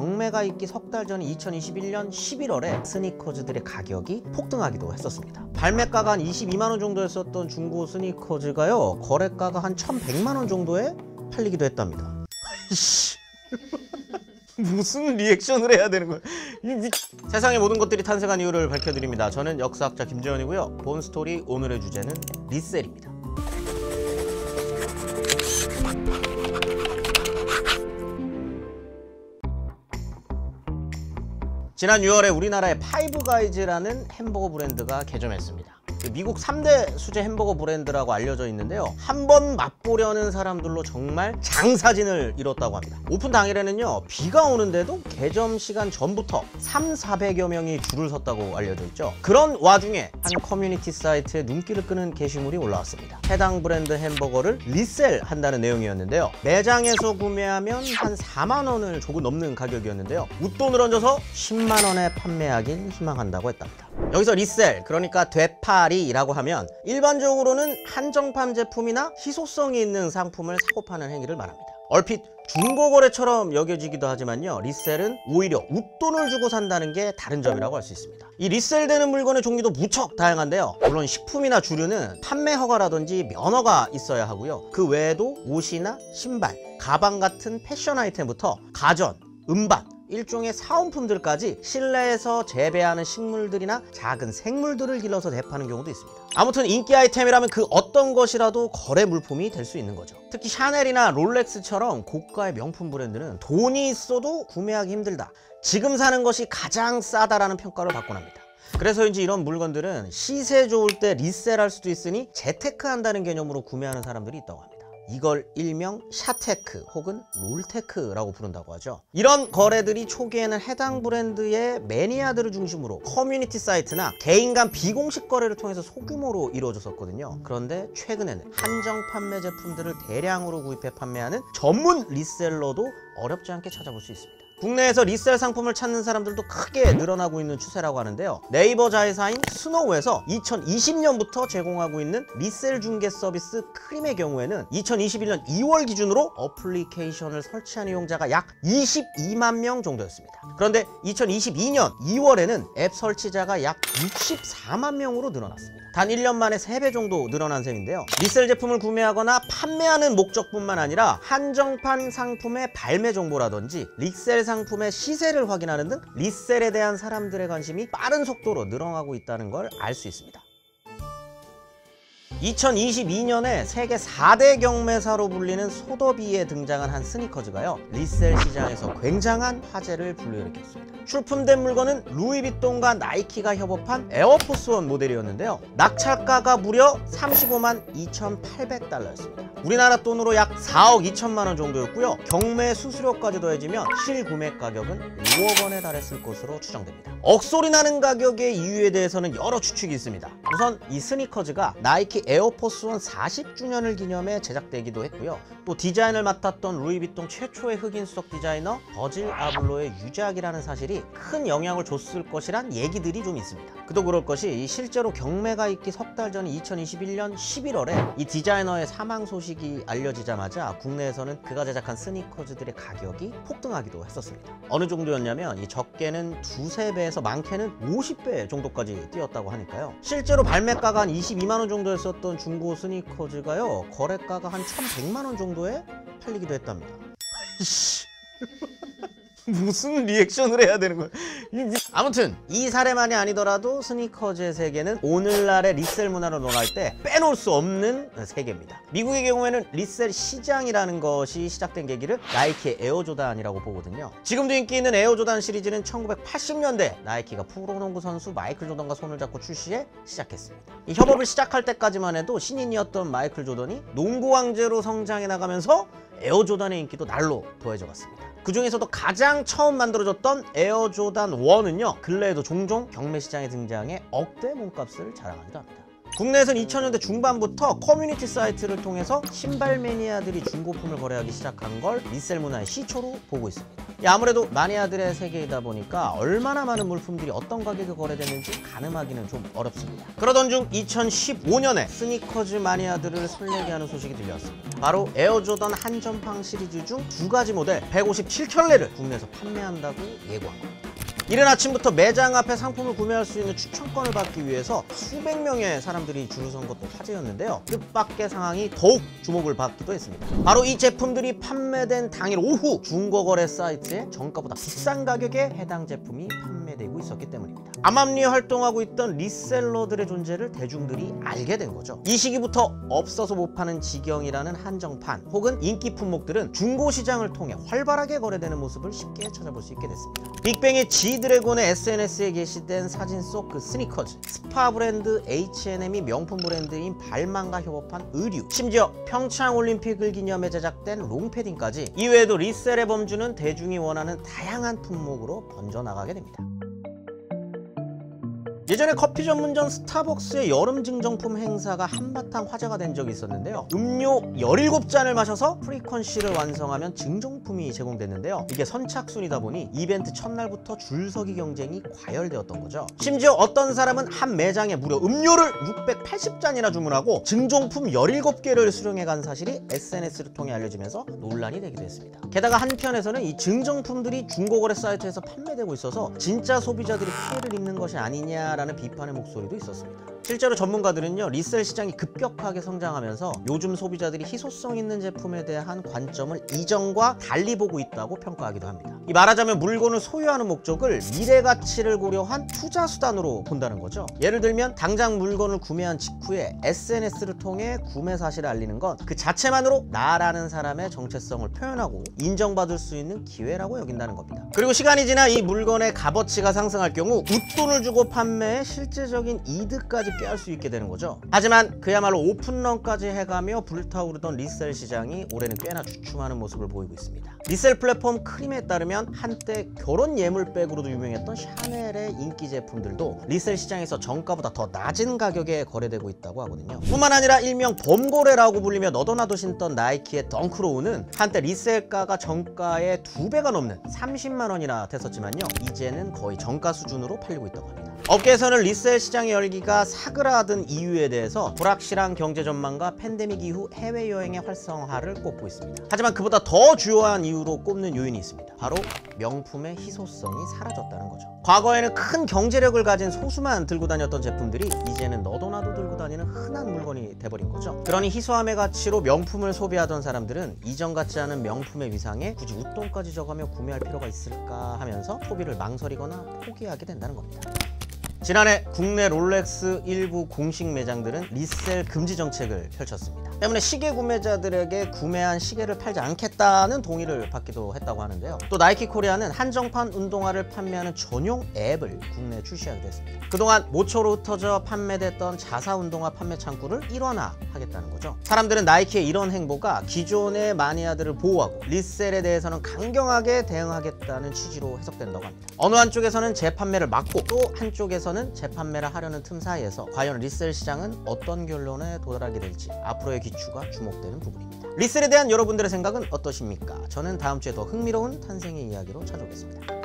경매가 있기 석 달 전 2021년 11월에 스니커즈들의 가격이 폭등하기도 했었습니다. 발매가가 한 22만 원 정도였었던 중고 스니커즈가요, 거래가가 한 1,100만 원 정도에 팔리기도 했답니다. 무슨 리액션을 해야 되는 거야? 세상의 모든 것들이 탄생한 이유를 밝혀드립니다. 저는 역사학자 김재현이고요. 본스토리 오늘의 주제는 리셀입니다. 지난 6월에 우리나라의 파이브가이즈라는 햄버거 브랜드가 개점했습니다. 미국 3대 수제 햄버거 브랜드라고 알려져 있는데요, 한번 맛보려는 사람들로 정말 장사진을 이뤘다고 합니다. 오픈 당일에는요, 비가 오는데도 개점 시간 전부터 300~400여 명이 줄을 섰다고 알려져 있죠. 그런 와중에 한 커뮤니티 사이트에 눈길을 끄는 게시물이 올라왔습니다. 해당 브랜드 햄버거를 리셀한다는 내용이었는데요, 매장에서 구매하면 한 4만 원을 조금 넘는 가격이었는데요, 웃돈을 얹어서 10만 원에 판매하길 희망한다고 했답니다. 여기서 리셀, 그러니까 되팔이라고 하면 일반적으로는 한정판 제품이나 희소성이 있는 상품을 사고 파는 행위를 말합니다. 얼핏 중고거래처럼 여겨지기도 하지만요, 리셀은 오히려 웃돈을 주고 산다는 게 다른 점이라고 할 수 있습니다. 이 리셀되는 물건의 종류도 무척 다양한데요, 물론 식품이나 주류는 판매 허가라든지 면허가 있어야 하고요, 그 외에도 옷이나 신발, 가방 같은 패션 아이템부터 가전, 음반, 일종의 사은품들까지 실내에서 재배하는 식물들이나 작은 생물들을 길러서 대파는 경우도 있습니다. 아무튼 인기 아이템이라면 그 어떤 것이라도 거래 물품이 될 수 있는 거죠. 특히 샤넬이나 롤렉스처럼 고가의 명품 브랜드는 돈이 있어도 구매하기 힘들다, 지금 사는 것이 가장 싸다라는 평가를 받곤 합니다. 그래서인지 이런 물건들은 시세 좋을 때 리셀할 수도 있으니 재테크한다는 개념으로 구매하는 사람들이 있다고 합니다. 이걸 일명 샤테크 혹은 롤테크라고 부른다고 하죠. 이런 거래들이 초기에는 해당 브랜드의 매니아들을 중심으로 커뮤니티 사이트나 개인 간 비공식 거래를 통해서 소규모로 이루어졌었거든요. 그런데 최근에는 한정 판매 제품들을 대량으로 구입해 판매하는 전문 리셀러도 어렵지 않게 찾아볼 수 있습니다. 국내에서 리셀 상품을 찾는 사람들도 크게 늘어나고 있는 추세라고 하는데요, 네이버 자회사인 스노우에서 2020년부터 제공하고 있는 리셀 중개 서비스 크림의 경우에는 2021년 2월 기준으로 어플리케이션을 설치한 이용자가 약 22만 명 정도였습니다. 그런데 2022년 2월에는 앱 설치자가 약 64만 명으로 늘어났습니다. 단 1년 만에 3배 정도 늘어난 셈인데요, 리셀 제품을 구매하거나 판매하는 목적뿐만 아니라 한정판 상품의 발매 정보라든지 리셀 상품의 시세를 확인하는 등 리셀에 대한 사람들의 관심이 빠른 속도로 늘어나고 있다는 걸 알 수 있습니다. 2022년에 세계 4대 경매사로 불리는 소더비에 등장한 한 스니커즈가요, 리셀 시장에서 굉장한 화제를 불러일으켰습니다. 출품된 물건은 루이비통과 나이키가 협업한 에어포스원 모델이었는데요, 낙찰가가 무려 35만 2,800달러였습니다. 우리나라 돈으로 약 4억 2천만 원 정도였고요, 경매 수수료까지 더해지면 실구매 가격은 5억 원에 달했을 것으로 추정됩니다. 억소리 나는 가격의 이유에 대해서는 여러 추측이 있습니다. 우선 이 스니커즈가 나이키 에어포스원 40주년을 기념해 제작되기도 했고요, 또 디자인을 맡았던 루이비통 최초의 흑인 수석 디자이너 버질 아블로의 유작이라는 사실이 큰 영향을 줬을 것이란 얘기들이 좀 있습니다. 그도 그럴 것이 실제로 경매가 있기 석 달 전 2021년 11월에 이 디자이너의 사망 소식이 알려지자마자 국내에서는 그가 제작한 스니커즈들의 가격이 폭등하기도 했었습니다. 어느 정도였냐면 이 적게는 2~3배에서 많게는 50배 정도까지 뛰었다고 하니까요, 실제로 발매가가 한 22만 원 정도였었던 중고 스니커즈가요, 거래가가 한 1,100만 원 정도에 팔리기도 했답니다. 무슨 리액션을 해야 되는 거야? 아무튼 이 사례만이 아니더라도 스니커즈의 세계는 오늘날의 리셀 문화로 논할 때 빼놓을 수 없는 세계입니다. 미국의 경우에는 리셀 시장이라는 것이 시작된 계기를 나이키의 에어조단이라고 보거든요. 지금도 인기 있는 에어조단 시리즈는 1980년대 나이키가 프로농구 선수 마이클 조던과 손을 잡고 출시해 시작했습니다. 이 협업을 시작할 때까지만 해도 신인이었던 마이클 조던이 농구 왕제로 성장해 나가면서 에어조단의 인기도 날로 더해져 갔습니다. 그 중에서도 가장 처음 만들어졌던 에어조단 1은요, 근래에도 종종 경매 시장에 등장해 억대 몸값을 자랑하기도 합니다. 국내에서는 2000년대 중반부터 커뮤니티 사이트를 통해서 신발 매니아들이 중고품을 거래하기 시작한 걸 리셀 문화의 시초로 보고 있습니다. 아무래도 마니아들의 세계이다 보니까 얼마나 많은 물품들이 어떤 가격에 거래되는지 가늠하기는 좀 어렵습니다. 그러던 중 2015년에 스니커즈 마니아들을 설레게 하는 소식이 들려왔습니다. 바로 에어조던 한정판 시리즈 중 2가지 모델 157켤레를 국내에서 판매한다고 예고한 겁니다. 이른 아침부터 매장 앞에 상품을 구매할 수 있는 추천권을 받기 위해서 수백 명의 사람들이 줄을 선 것도 화제였는데요. 뜻밖의 상황이 더욱 주목을 받기도 했습니다. 바로 이 제품들이 판매된 당일 오후 중고거래 사이트에 정가보다 비싼 가격에 해당 제품이 판매되고 있었기 때문입니다. 암암리에 활동하고 있던 리셀러들의 존재를 대중들이 알게 된 거죠. 이 시기부터 없어서 못 파는 지경이라는 한정판 혹은 인기 품목들은 중고시장을 통해 활발하게 거래되는 모습을 쉽게 찾아볼 수 있게 됐습니다. 빅뱅의 G드래곤의 SNS에 게시된 사진 속 그 스니커즈, 스파 브랜드 H&M이 명품 브랜드인 발망과 협업한 의류, 심지어 평창올림픽을 기념해 제작된 롱패딩까지, 이외에도 리셀의 범주는 대중이 원하는 다양한 품목으로 번져나가게 됩니다. 예전에 커피 전문점 스타벅스의 여름 증정품 행사가 한바탕 화제가 된 적이 있었는데요. 음료 17잔을 마셔서 프리퀀시를 완성하면 증정품이 제공됐는데요. 이게 선착순이다 보니 이벤트 첫날부터 줄서기 경쟁이 과열되었던 거죠. 심지어 어떤 사람은 한 매장에 무려 음료를 680잔이나 주문하고 증정품 17개를 수령해 간 사실이 SNS를 통해 알려지면서 논란이 되기도 했습니다. 게다가 한편에서는 이 증정품들이 중고거래 사이트에서 판매되고 있어서 진짜 소비자들이 피해를 입는 것이 아니냐 라는 비판의 목소리도 있었습니다. 실제로 전문가들은요, 리셀 시장이 급격하게 성장하면서 요즘 소비자들이 희소성 있는 제품에 대한 관점을 이전과 달리 보고 있다고 평가하기도 합니다. 말하자면 물건을 소유하는 목적을 미래 가치를 고려한 투자 수단으로 본다는 거죠. 예를 들면 당장 물건을 구매한 직후에 SNS를 통해 구매 사실을 알리는 건 그 자체만으로 나라는 사람의 정체성을 표현하고 인정받을 수 있는 기회라고 여긴다는 겁니다. 그리고 시간이 지나 이 물건의 값어치가 상승할 경우 웃돈을 주고 판매해 실제적인 이득까지 꾀할 수 있게 되는 거죠. 하지만 그야말로 오픈런까지 해가며 불타오르던 리셀 시장이 올해는 꽤나 주춤하는 모습을 보이고 있습니다. 리셀 플랫폼 크림에 따르면 한때 결혼 예물백으로도 유명했던 샤넬의 인기 제품들도 리셀 시장에서 정가보다 더 낮은 가격에 거래되고 있다고 하거든요. 뿐만 아니라 일명 범고래라고 불리며 너도나도 신던 나이키의 덩크로우는 한때 리셀가가 정가의 2배가 넘는 30만 원이나 됐었지만요, 이제는 거의 정가 수준으로 팔리고 있다고 합니다. 업계에서는 리셀 시장의 열기가 사그라든 이유에 대해서 불확실한 경제 전망과 팬데믹 이후 해외여행의 활성화를 꼽고 있습니다. 하지만 그보다 더 주요한 이유로 꼽는 요인이 있습니다. 바로 명품의 희소성이 사라졌다는 거죠. 과거에는 큰 경제력을 가진 소수만 들고 다녔던 제품들이 이제는 너도나도 들고 다니는 흔한 물건이 돼버린 거죠. 그러니 희소함의 가치로 명품을 소비하던 사람들은 이전 같지 않은 명품의 위상에 굳이 웃돈까지 져가며 구매할 필요가 있을까 하면서 소비를 망설이거나 포기하게 된다는 겁니다. 지난해 국내 롤렉스 일부 공식 매장들은 리셀 금지 정책을 펼쳤습니다. 때문에 시계 구매자들에게 구매한 시계를 팔지 않겠다는 동의를 받기도 했다고 하는데요. 또 나이키 코리아는 한정판 운동화를 판매하는 전용 앱을 국내에 출시하기도 했습니다. 그동안 모처로 흩어져 판매됐던 자사 운동화 판매 창구를 일원화하겠다는 거죠. 사람들은 나이키의 이런 행보가 기존의 마니아들을 보호하고 리셀에 대해서는 강경하게 대응하겠다는 취지로 해석된다고 합니다. 어느 한쪽에서는 재판매를 막고 또 한쪽에서는 재판매를 하려는 틈 사이에서 과연 리셀 시장은 어떤 결론에 도달하게 될지 앞으로의 기추가 주목되는 부분입니다. 리셀에 대한 여러분들의 생각은 어떠십니까? 저는 다음 주에 더 흥미로운 탄생의 이야기로 찾아오겠습니다.